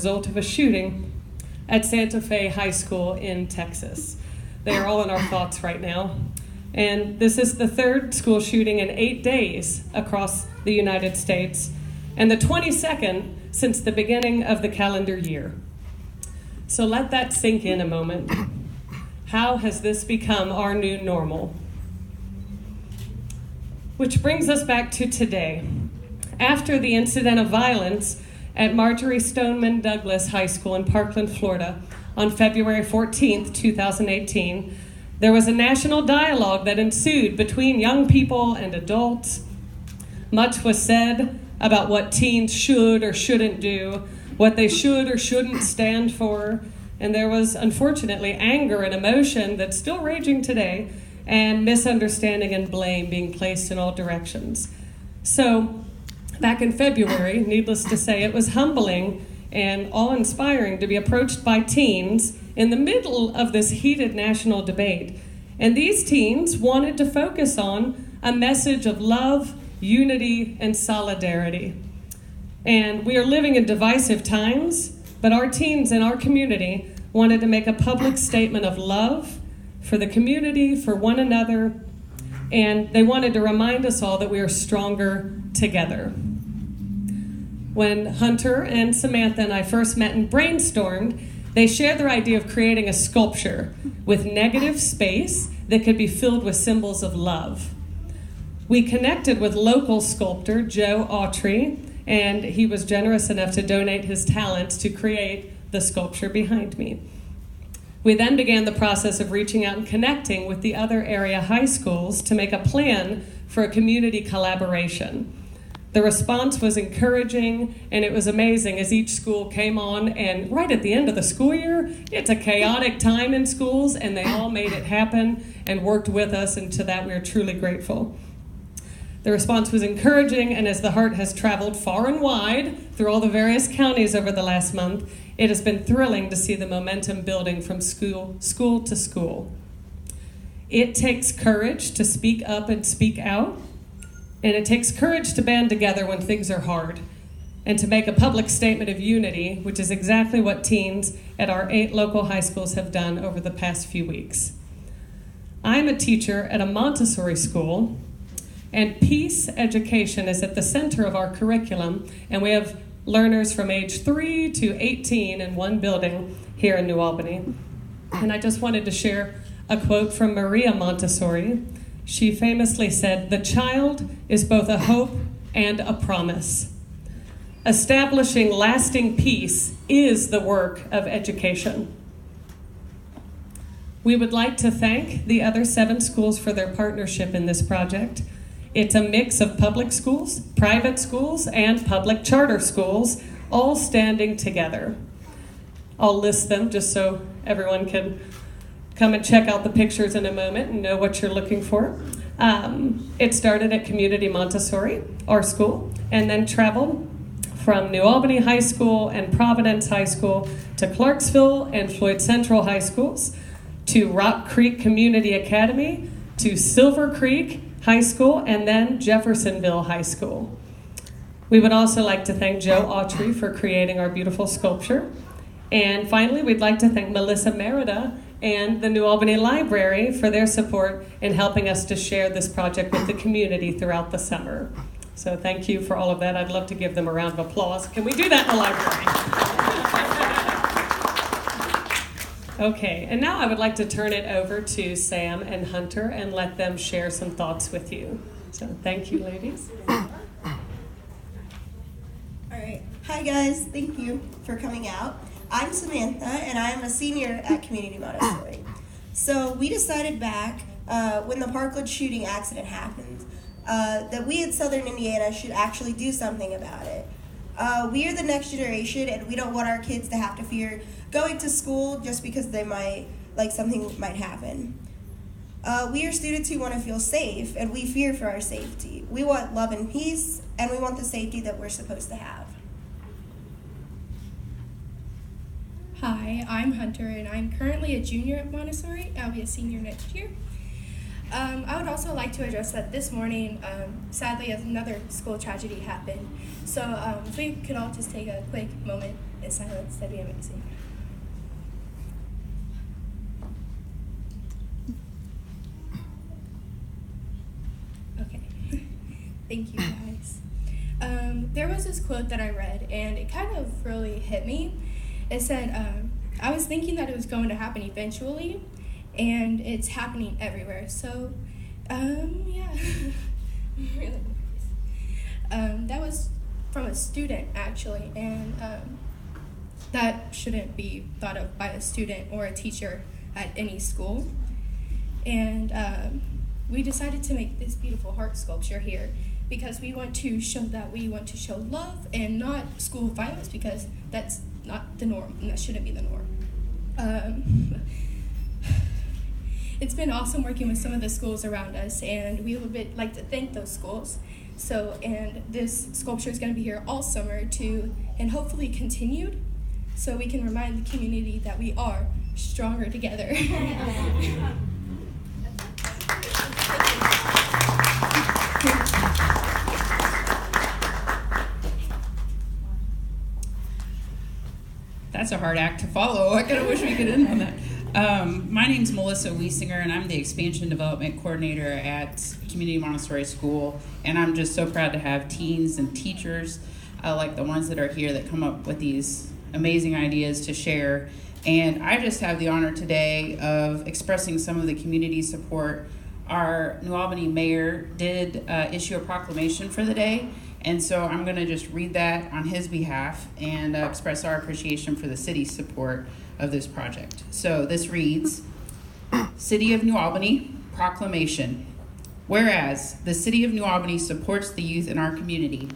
result of a shooting at Santa Fe High School in Texas. They are all in our thoughts right now. And this is the third school shooting in 8 days across the United States, and the 22nd since the beginning of the calendar year. So let that sink in a moment. How has this become our new normal? Which brings us back to today. After the incident of violence at Marjorie Stoneman Douglas High School in Parkland, Florida, on February 14th, 2018, there was a national dialogue that ensued between young people and adults. Much was said about what teens should or shouldn't do, what they should or shouldn't stand for, and there was, unfortunately, anger and emotion that's still raging today, and misunderstanding and blame being placed in all directions. So, back in February, needless to say, it was humbling and awe-inspiring to be approached by teens in the middle of this heated national debate. And these teens wanted to focus on a message of love, unity, and solidarity. And we are living in divisive times, but our teens in our community wanted to make a public statement of love for the community, for one another, and they wanted to remind us all that we are stronger together. When Hunter and Samantha and I first met and brainstormed, they shared their idea of creating a sculpture with negative space that could be filled with symbols of love. We connected with local sculptor Joe Autry, and he was generous enough to donate his talents to create the sculpture behind me. We then began the process of reaching out and connecting with the other area high schools to make a plan for a community collaboration. The response was encouraging, and it was amazing as each school came on, and right at the end of the school year, it's a chaotic time in schools, and they all made it happen and worked with us, and to that we are truly grateful. The response was encouraging, and as the heart has traveled far and wide through all the various counties over the last month, it has been thrilling to see the momentum building from school to school. It takes courage to speak up and speak out, and it takes courage to band together when things are hard, and to make a public statement of unity, which is exactly what teens at our 8 local high schools have done over the past few weeks. I'm a teacher at a Montessori school, and peace education is at the center of our curriculum, and we have learners from age 3 to 18 in one building here in New Albany. And I just wanted to share a quote from Maria Montessori. She famously said, "The child is both a hope and a promise." Establishing lasting peace is the work of education. We would like to thank the other 7 schools for their partnership in this project. It's a mix of public schools, private schools, and public charter schools, all standing together. I'll list them just so everyone can come and check out the pictures in a moment and know what you're looking for. It started at Community Montessori, our school, and then traveled from New Albany High School and Providence High School to Clarksville and Floyd Central High Schools, to Rock Creek Community Academy, to Silver Creek High School, and then Jeffersonville High School. We would also like to thank Joe Autry for creating our beautiful sculpture. And finally, we'd like to thank Melissa Merida and the New Albany Library for their support in helping us to share this project with the community throughout the summer. So thank you for all of that. I'd love to give them a round of applause. Can we do that in the library? Okay, and now I would like to turn it over to Sam and Hunter and let them share some thoughts with you. So thank you, ladies. All right. Hi, guys. Thank you for coming out. I'm Samantha, and I'm a senior at Community Montessori. So we decided back when the Parkland shooting accident happened that we in Southern Indiana should actually do something about it. We are the next generation, and we don't want our kids to have to fear going to school just because they might, something might happen. We are students who want to feel safe, and we fear for our safety. We want love and peace, and we want the safety that we're supposed to have. Hi, I'm Hunter, and I'm currently a junior at Montessori. I'll be a senior next year. I would also like to address that this morning, sadly, another school tragedy happened. So if we could all just take a quick moment in silence. That'd be amazing. Okay. Thank you, guys. There was this quote that I read, and it kind of really hit me. It said, I was thinking that it was going to happen eventually, and it's happening everywhere. So, yeah. I'm really nervous. That was from a student, actually, and that shouldn't be thought of by a student or a teacher at any school. And we decided to make this beautiful heart sculpture here because we want to show that we want to show love and not school violence, because that's not the norm, and that shouldn't be the norm. It's been awesome working with some of the schools around us, and we would like to thank those schools. So, and this sculpture is going to be here all summer too, and hopefully continued, so we can remind the community that we are stronger together. That's a hard act to follow. I kind of wish we could end on that. My name's Melissa Wiesinger, and I'm the Expansion Development Coordinator at Community Montessori School. And I'm just so proud to have teens and teachers like the ones that are here that come up with these amazing ideas to share. And I just have the honor today of expressing some of the community support. Our New Albany mayor did issue a proclamation for the day. And so I'm going to just read that on his behalf and express our appreciation for the city's support of this project. So this reads, City of New Albany, proclamation. Whereas the City of New Albany supports the youth in our community,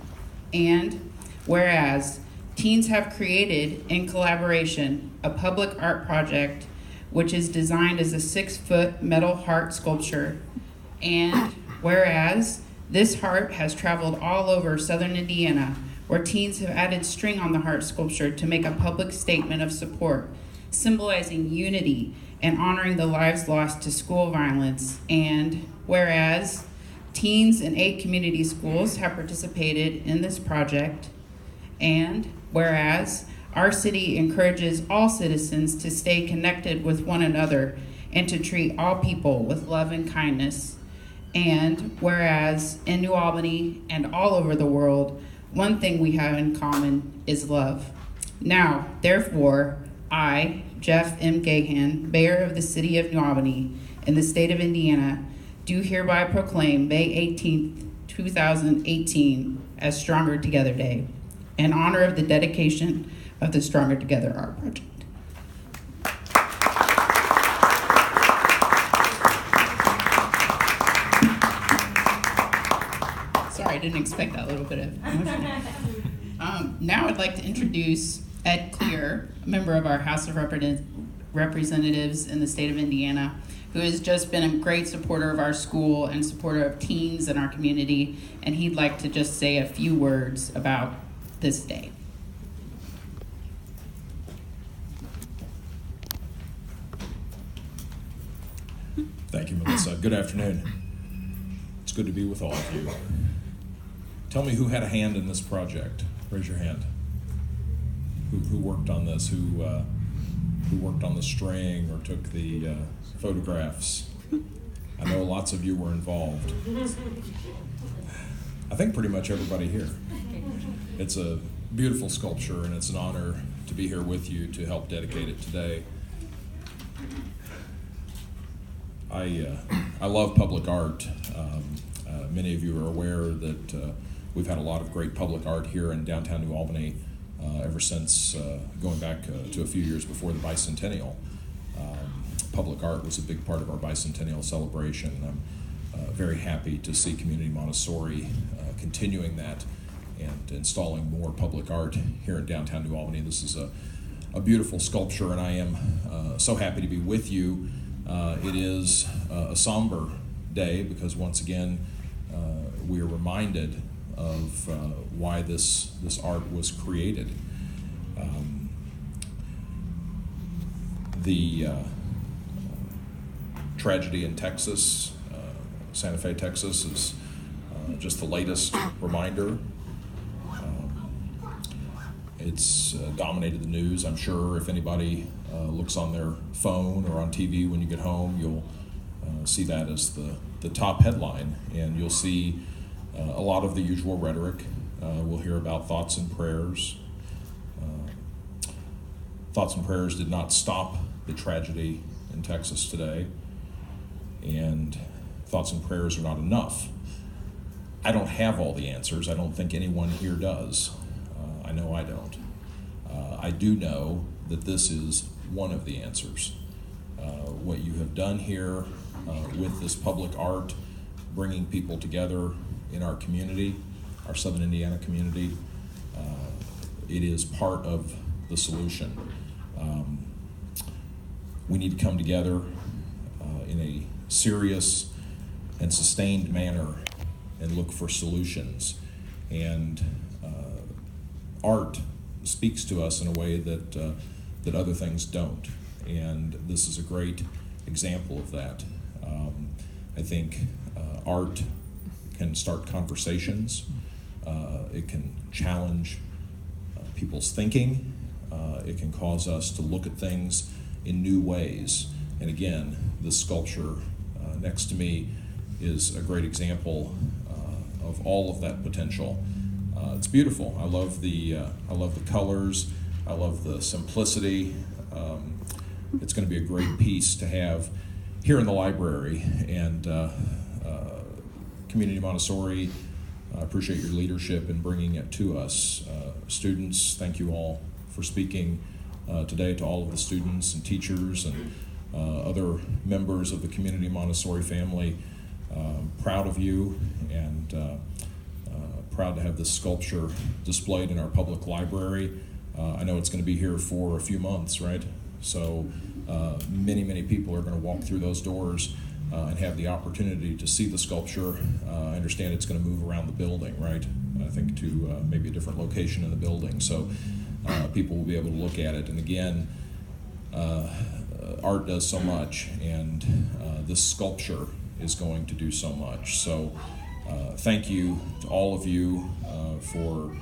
and whereas teens have created, in collaboration, a public art project which is designed as a 6-foot metal heart sculpture, and whereas this heart has traveled all over southern Indiana, where teens have added string on the heart sculpture to make a public statement of support, symbolizing unity and honoring the lives lost to school violence. And whereas teens in 8 community schools have participated in this project, and whereas our city encourages all citizens to stay connected with one another and to treat all people with love and kindness. And whereas in New Albany and all over the world, one thing we have in common is love. Now, therefore, I, Jeff M. Gahan, Mayor of the City of New Albany in the state of Indiana, do hereby proclaim May 18th, 2018 as Stronger Together Day, in honor of the dedication of the Stronger Together Art Project. I didn't expect that little bit of emotion. Now I'd like to introduce Ed Clear, a member of our House of Representatives in the state of Indiana, who has just been a great supporter of our school and supporter of teens in our community, and he'd like to just say a few words about this day. Thank you, Melissa. Good afternoon. It's good to be with all of you. Tell me who had a hand in this project. Raise your hand. Who worked on this? Who worked on the string or took the photographs? I know lots of you were involved. I think pretty much everybody here. It's a beautiful sculpture, and it's an honor to be here with you to help dedicate it today. I love public art. Many of you are aware that we've had a lot of great public art here in downtown New Albany ever since going back to a few years before the bicentennial. Public art was a big part of our bicentennial celebration. I'm very happy to see Community Montessori continuing that and installing more public art here in downtown New Albany. This is a beautiful sculpture, and I am so happy to be with you. It is a somber day because once again we are reminded of why this art was created. The tragedy in Texas, Santa Fe, Texas, is just the latest reminder. It's dominated the news. I'm sure if anybody looks on their phone or on TV when you get home, you'll see that as the top headline, and you'll see a lot of the usual rhetoric. We'll hear about thoughts and prayers. Thoughts and prayers did not stop the tragedy in Texas today, and thoughts and prayers are not enough. I don't have all the answers. I don't think anyone here does. I know I don't. I do know that this is one of the answers. What you have done here with this public art, bringing people together in our community, our Southern Indiana community, it is part of the solution. We need to come together in a serious and sustained manner and look for solutions. And art speaks to us in a way that other things don't. And this is a great example of that. I think art can start conversations. It can challenge people's thinking. It can cause us to look at things in new ways. And again, this sculpture next to me is a great example of all of that potential. It's beautiful. I love the colors. I love the simplicity. It's going to be a great piece to have here in the library. And Community Montessori, I appreciate your leadership in bringing it to us. Students, thank you all for speaking today, to all of the students and teachers and other members of the Community Montessori family. Proud of you, and proud to have this sculpture displayed in our public library. I know it's going to be here for a few months, right? So many people are going to walk through those doors and have the opportunity to see the sculpture. I understand it's going to move around the building, right? I think to maybe a different location in the building. So people will be able to look at it. And again, art does so much, and this sculpture is going to do so much. So thank you to all of you for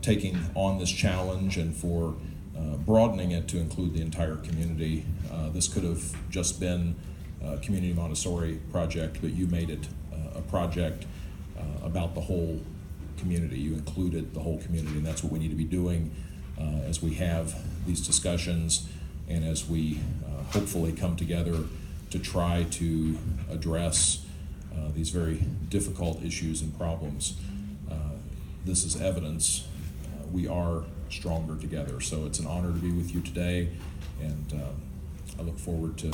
taking on this challenge and for broadening it to include the entire community. This could have just been a Community Montessori project, but you made it a project about the whole community. You included the whole community, and that's what we need to be doing as we have these discussions and as we hopefully come together to try to address these very difficult issues and problems. This is evidence we are stronger together. So it's an honor to be with you today, and I look forward to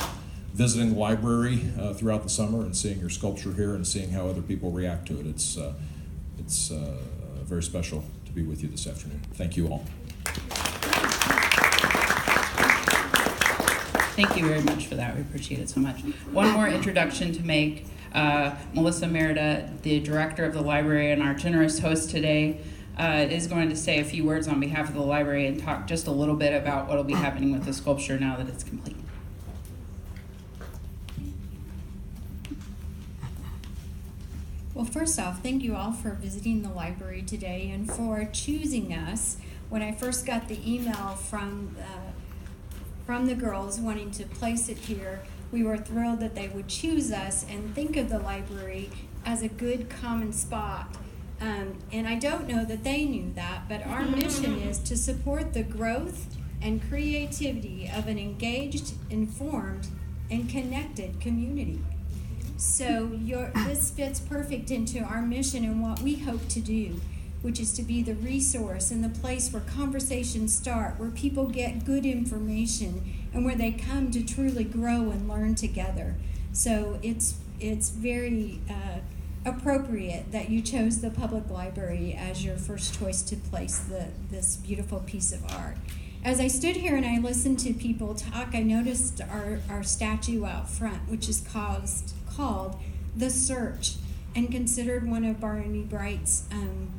visiting the library throughout the summer and seeing your sculpture here and seeing how other people react to it. It's very special to be with you this afternoon. Thank you all. Thank you very much for that. We appreciate it so much. One more introduction to make. Melissa Merida, the director of the library and our generous host today, is going to say a few words on behalf of the library and talk just a little bit about what will be happening with the sculpture now that it's complete. Well, first off, thank you all for visiting the library today and for choosing us. When I first got the email from the girls wanting to place it here, we were thrilled that they would choose us and think of the library as a good common spot. And I don't know that they knew that, but our mission is to support the growth and creativity of an engaged, informed, and connected community. So this fits perfect into our mission and what we hope to do, which is to be the resource and the place where conversations start, where people get good information, and where they come to truly grow and learn together. So it's very appropriate that you chose the public library as your first choice to place this beautiful piece of art. As I stood here and I listened to people talk, I noticed our statue out front, which is called The Search, and considered one of Barney Bright's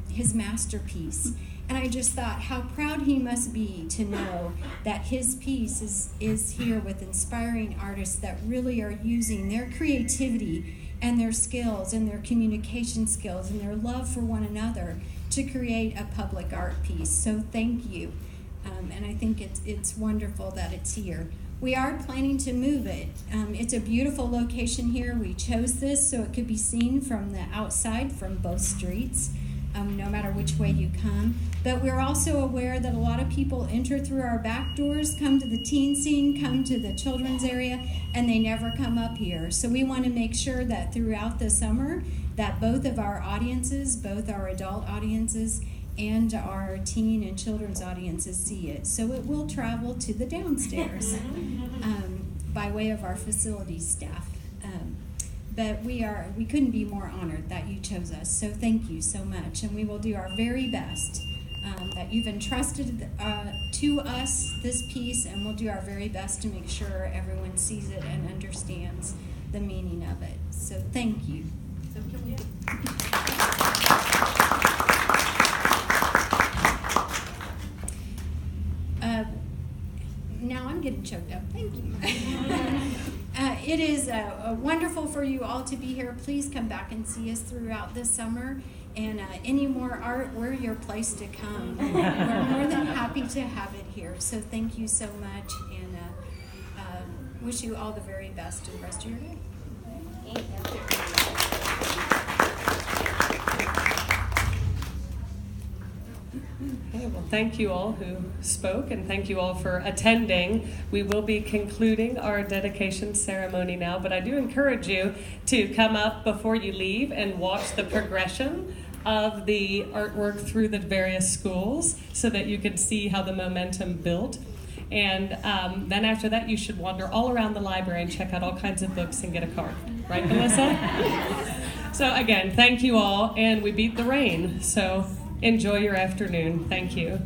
his masterpiece. And I just thought how proud he must be to know that his piece is here with inspiring artists that really are using their creativity and their skills and their communication skills and their love for one another to create a public art piece. So thank you. And I think it's wonderful that it's here. We are planning to move it. It's a beautiful location here. We chose this so it could be seen from the outside from both streets, no matter which way you come. But we're also aware that a lot of people enter through our back doors, come to the teen scene, come to the children's area, and they never come up here. So we want to make sure that throughout the summer that both of our audiences, both our adult audiences and our teen and children's audiences see it. So it will travel to the downstairs by way of our facilities staff. But we couldn't be more honored that you chose us. So thank you so much. And we will do our very best that you've entrusted to us this piece, and we'll do our very best to make sure everyone sees it and understands the meaning of it. So thank you. Now I'm getting choked up. Thank you. It is wonderful for you all to be here. Please come back and see us throughout this summer. And any more art, we're your place to come. We're more than happy to have it here. So thank you so much, and wish you all the very best in the rest of your day. Okay, well, thank you all who spoke, and thank you all for attending. We will be concluding our dedication ceremony now, but I do encourage you to come up before you leave and watch the progression of the artwork through the various schools so that you can see how the momentum built. And then after that, you should wander all around the library and check out all kinds of books and get a card. Right, Melissa? So again, thank you all, and we beat the rain. So enjoy your afternoon. Thank you.